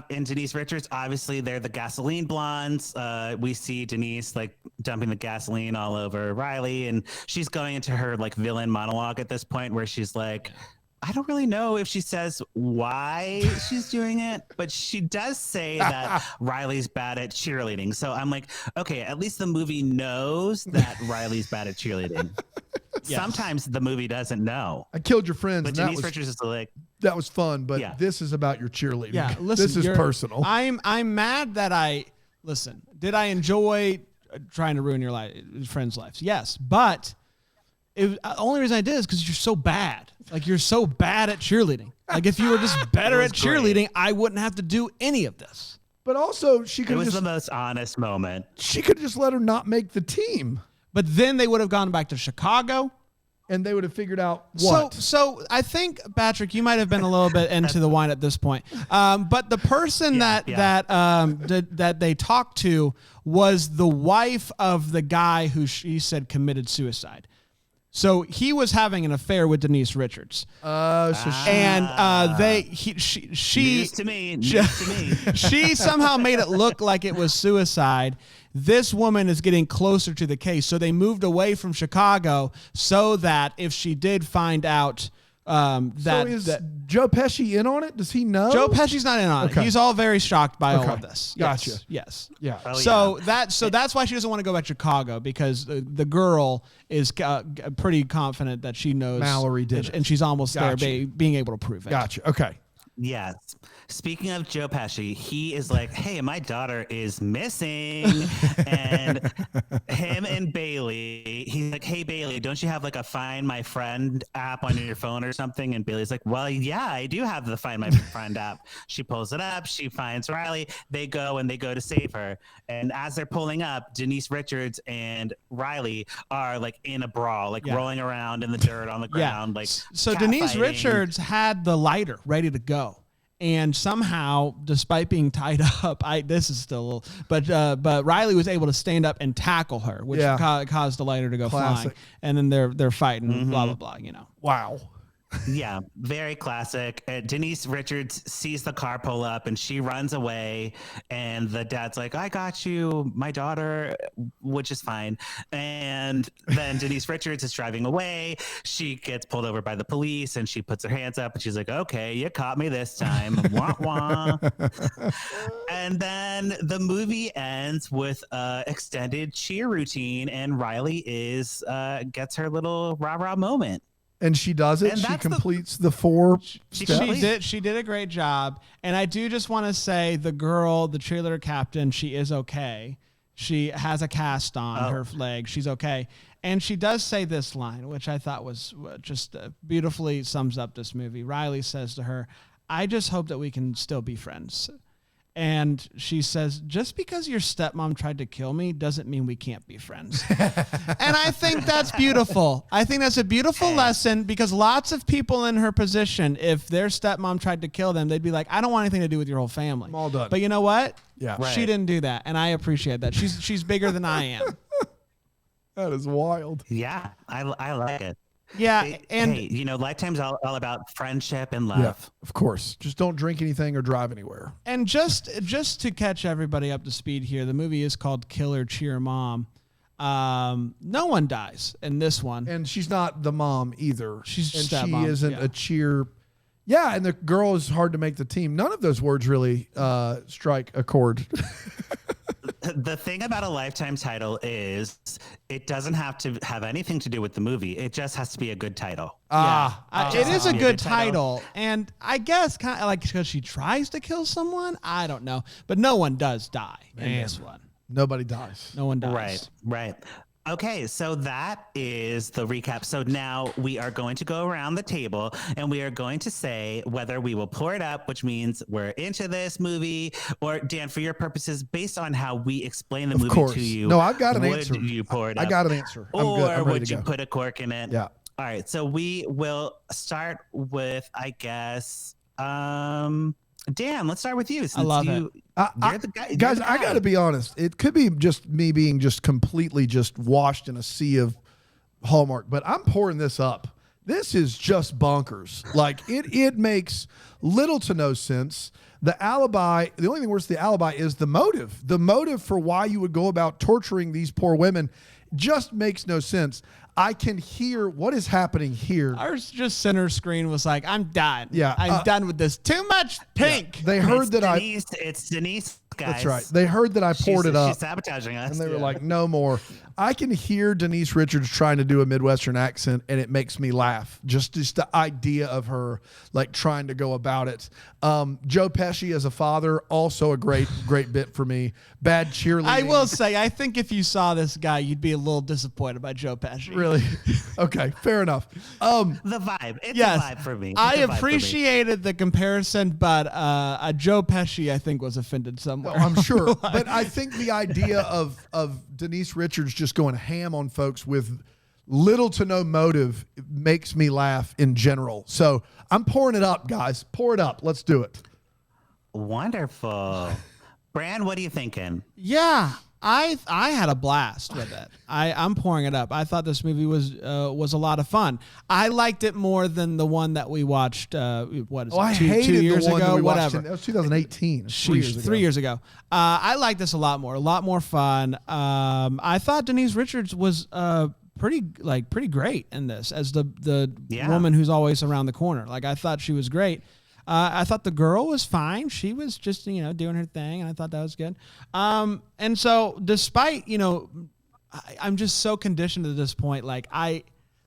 Speaker 3: Denise Richards, obviously they're the gasoline blondes. We see Denise like dumping the gasoline all over Riley, and she's going into her like villain monologue at this point where she's like, I don't really know if she says why she's doing it, but she does say that Riley's bad at cheerleading. So I'm like, okay, at least the movie knows that Riley's bad at cheerleading. Yes. Sometimes the movie doesn't know.
Speaker 2: I killed your friends.
Speaker 3: But Denise Richards is like,
Speaker 2: that was fun, but this is about your cheerleading.
Speaker 1: Yeah, listen,
Speaker 2: this is personal.
Speaker 1: I'm mad that did I enjoy trying to ruin your friends' lives? Yes, but the only reason I did is because you're so bad. Like you're so bad at cheerleading. Like if you were just better at cheerleading, I wouldn't have to do any of this.
Speaker 2: But also she could.
Speaker 3: It was the most honest moment.
Speaker 2: She could just let her not make the team.
Speaker 1: But then they would have gone back to Chicago.
Speaker 2: And they would have figured out what.
Speaker 1: So I think, Patrick, you might have been a little bit into the wine at this point. But the person that they talked to was the wife of the guy who she said committed suicide. So he was having an affair with Denise Richards.
Speaker 3: News to me.
Speaker 1: She somehow made it look like it was suicide. This woman is getting closer to the case. So they moved away from Chicago so that if she did find out
Speaker 2: is Joe Pesci in on it? Does he know?
Speaker 1: Joe Pesci's not in on it. He's all very shocked by all of this.
Speaker 2: Gotcha.
Speaker 1: Yes.
Speaker 2: Yeah.
Speaker 1: So that's why she doesn't want to go back to Chicago, because the girl is pretty confident that she knows
Speaker 2: Mallory did it.
Speaker 1: and she's almost there being able to prove it.
Speaker 2: Gotcha. Okay.
Speaker 3: Yes. Speaking of Joe Pesci, he is like, hey, my daughter is missing. And him and Bailey, he's like, hey, Bailey, don't you have like a Find My Friend app on your phone or something? And Bailey's like, well, yeah, I do have the Find My Friend app. She pulls it up. She finds Riley. They go to save her. And as they're pulling up, Denise Richards and Riley are like in a brawl, like rolling around in the dirt on the ground. Like,
Speaker 1: so Denise Richards had the lighter ready to go. And somehow, despite being tied up, this is still a little, but Riley was able to stand up and tackle her, which caused the lighter to go flying. And then they're fighting, blah blah blah. You know.
Speaker 2: Wow.
Speaker 3: Yeah, very classic. Denise Richards sees the car pull up and she runs away. And the dad's like, I got you, my daughter, which is fine. And then Denise Richards is driving away. She gets pulled over by the police and she puts her hands up and she's like, okay, you caught me this time. Wah, wah. And then the movie ends with an extended cheer routine and Riley gets her little rah-rah moment.
Speaker 2: And she does it. She completes the 4 steps.
Speaker 1: She did a great job. And I do just want to say the girl, the cheerleader captain, she is okay. She has a cast on her leg. She's okay. And she does say this line, which I thought was just beautifully sums up this movie. Riley says to her, I just hope that we can still be friends. And she says, just because your stepmom tried to kill me doesn't mean we can't be friends. And I think that's beautiful. I think that's a beautiful lesson because lots of people in her position, if their stepmom tried to kill them, they'd be like, I don't want anything to do with your whole family.
Speaker 2: I'm all done.
Speaker 1: But you know what?
Speaker 2: Yeah.
Speaker 3: Right.
Speaker 1: She didn't do that. And I appreciate that. She's bigger than I am.
Speaker 2: That is wild.
Speaker 3: Yeah, I like it.
Speaker 1: Yeah, and
Speaker 3: hey, Lifetime's all about friendship and love.
Speaker 2: Yeah, of course. Just don't drink anything or drive anywhere.
Speaker 1: And just to catch everybody up to speed here, the movie is called Killer Cheer Mom. No one dies in this one,
Speaker 2: and she's not the mom either. She isn't a cheer. Yeah, and the girl is hard to make the team. None of those words really strike a chord.
Speaker 3: The thing about a Lifetime title is it doesn't have to have anything to do with the movie. It just has to be a good title.
Speaker 1: It is a good title. And I guess kind of like because she tries to kill someone. I don't know. But no one does die in this one.
Speaker 2: Nobody dies.
Speaker 1: No one dies.
Speaker 3: Right. Okay, so that is the recap. So now we are going to go around the table and we are going to say whether we will pour it up, which means we're into this movie, or Dan, for your purposes, based on how we explain the movie to you.
Speaker 2: No, I've got an answer.
Speaker 3: Would you pour it up?
Speaker 2: I got an answer. I'm good.
Speaker 3: Or would you put a cork in it?
Speaker 2: Yeah.
Speaker 3: All right, so we will start with, I guess, Dan, let's start with you.
Speaker 1: I love it.
Speaker 3: You're the guy.
Speaker 2: Guys, I got to be honest. It could be just me being just completely just washed in a sea of Hallmark, but I'm pouring this up. This is just bonkers. Like it makes little to no sense. The alibi, the only thing worse than the alibi is the motive. The motive for why you would go about torturing these poor women just makes no sense. I can hear what is happening here.
Speaker 1: Our just center screen was like, I'm done.
Speaker 2: Yeah.
Speaker 1: I'm done with this. Too much pink.
Speaker 2: Yeah. They heard
Speaker 3: It's Denise, guys.
Speaker 2: That's right. They heard that I poured it up.
Speaker 3: She's sabotaging us.
Speaker 2: And they were like, no more. I can hear Denise Richards trying to do a Midwestern accent, and it makes me laugh. Just the idea of her like trying to go about it. Joe Pesci as a father, also a great bit for me. Bad cheerleading.
Speaker 1: I will say, I think if you saw this guy, you'd be a little disappointed by Joe Pesci.
Speaker 2: Really? Okay, fair enough.
Speaker 3: The vibe. It's a vibe for me.
Speaker 1: I appreciated the comparison, but Joe Pesci, I think, was offended somewhere.
Speaker 2: I'm sure. But I think the idea of Denise Richards just going ham on folks with little to no motive makes me laugh in general. So I'm pouring it up, guys. Pour it up. Let's do it.
Speaker 3: Wonderful. Bran, what are you thinking?
Speaker 1: Yeah, I had a blast with it. I'm pouring it up. I thought this movie was a lot of fun. I liked it more than the one that we watched. What is it?
Speaker 2: I hated
Speaker 1: 2 years
Speaker 2: the one
Speaker 1: ago,
Speaker 2: that we
Speaker 1: whatever.
Speaker 2: That was 2018.
Speaker 1: Sheesh, 3 years ago. I liked this a lot more fun. I thought Denise Richards was pretty great in this as the woman who's always around the corner. Like I thought she was great. I thought the girl was fine. She was just, doing her thing, and I thought that was good. And so despite, I'm just so conditioned at this point. Like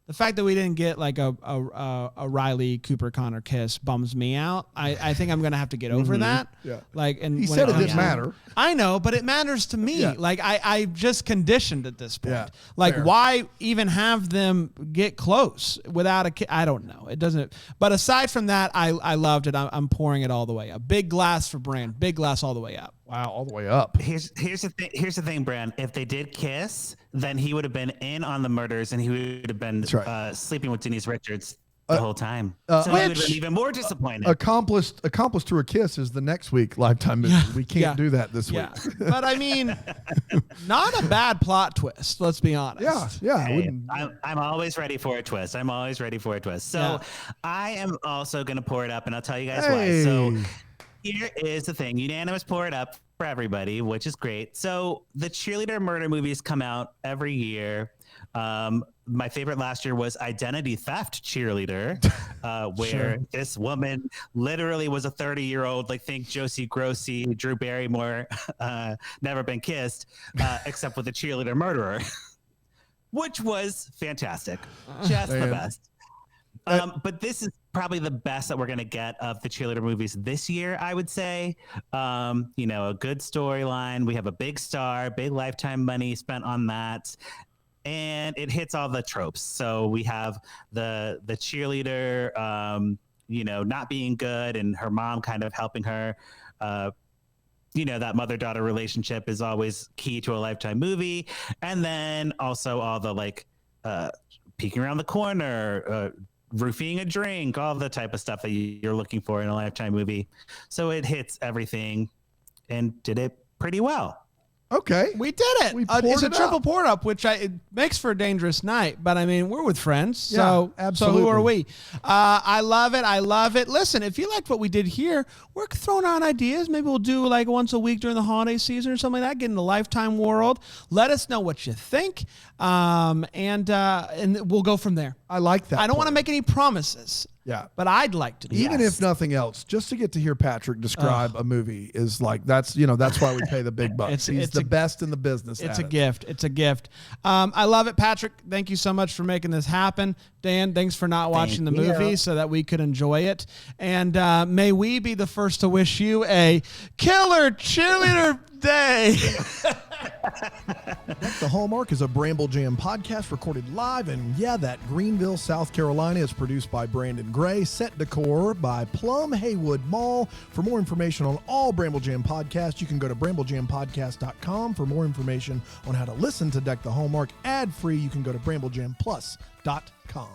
Speaker 1: the fact that we didn't get like a Riley Cooper Connor kiss bums me out. I think I'm gonna have to get over that.
Speaker 2: Yeah.
Speaker 1: Like, and
Speaker 2: He
Speaker 1: when
Speaker 2: said it
Speaker 1: comes
Speaker 2: didn't
Speaker 1: to-
Speaker 2: matter.
Speaker 1: I know, but it matters to me.
Speaker 2: Yeah.
Speaker 1: Like I've just conditioned at this point.
Speaker 2: Yeah,
Speaker 1: Like
Speaker 2: fair.
Speaker 1: why even have them get close without a kiss? I don't know. It doesn't. But aside from that, I loved it. I'm pouring it all the way up. Big glass for Brand. Big glass all the way up.
Speaker 2: Wow, all the way up.
Speaker 3: Here's the thing, Brand. If they did kiss, then he would have been in on the murders, and he would have been sleeping with Denise Richards the whole time. So he would have been even more disappointed.
Speaker 2: Accomplished through a kiss is the next week Lifetime movie. We can't do that this week.
Speaker 1: But I mean, not a bad plot twist. Let's be honest.
Speaker 2: Yeah.
Speaker 3: Hey, I'm always ready for a twist. So I am also going to pour it up, and I'll tell you guys why. So here is the thing. Unanimous pour it up for everybody, which is great. So the cheerleader murder movies come out every year. My favorite last year was Identity Theft Cheerleader, where this woman literally was a 30-year-old, like think Josie Grossi, Drew Barrymore, never been kissed, except with a cheerleader murderer, which was fantastic. Just the best. But this is probably the best that we're going to get of the cheerleader movies this year, I would say. A good storyline. We have a big star, big Lifetime money spent on that. And it hits all the tropes. So we have the cheerleader, not being good and her mom kind of helping her. That mother-daughter relationship is always key to a Lifetime movie. And then also all the peeking around the corner, roofing a drink, all the type of stuff that you're looking for in a Lifetime movie. So it hits everything and did it pretty well.
Speaker 2: Okay.
Speaker 1: We did it. It's a triple pour up, which it makes for a dangerous night. But I mean, we're with friends, so
Speaker 2: absolutely.
Speaker 1: So who are we? I love it. Listen, if you liked what we did here, we're throwing out ideas. Maybe we'll do like once a week during the holiday season or something like that. Get in the Lifetime world. Let us know what you think, and we'll go from there.
Speaker 2: I like that.
Speaker 1: I don't want to make any promises.
Speaker 2: Yeah.
Speaker 1: But I'd like to do
Speaker 2: Even if nothing else, just to get to hear Patrick describe a movie is like, that's why we pay the big bucks. He's the best in the business.
Speaker 1: It's a gift. It's a gift. I love it, Patrick. Thank you so much for making this happen. Dan, thanks for not watching the movie so that we could enjoy it. And may we be the first to wish you a killer cheerleader day.
Speaker 2: Deck the Hallmark is a Bramble Jam podcast recorded live in, that Greenville, South Carolina. Is produced by Brandon Gray. Set decor by Plum Haywood Mall. For more information on all Bramble Jam podcasts, you can go to bramblejampodcast.com. For more information on how to listen to Deck the Hallmark ad-free, you can go to bramblejamplus.com.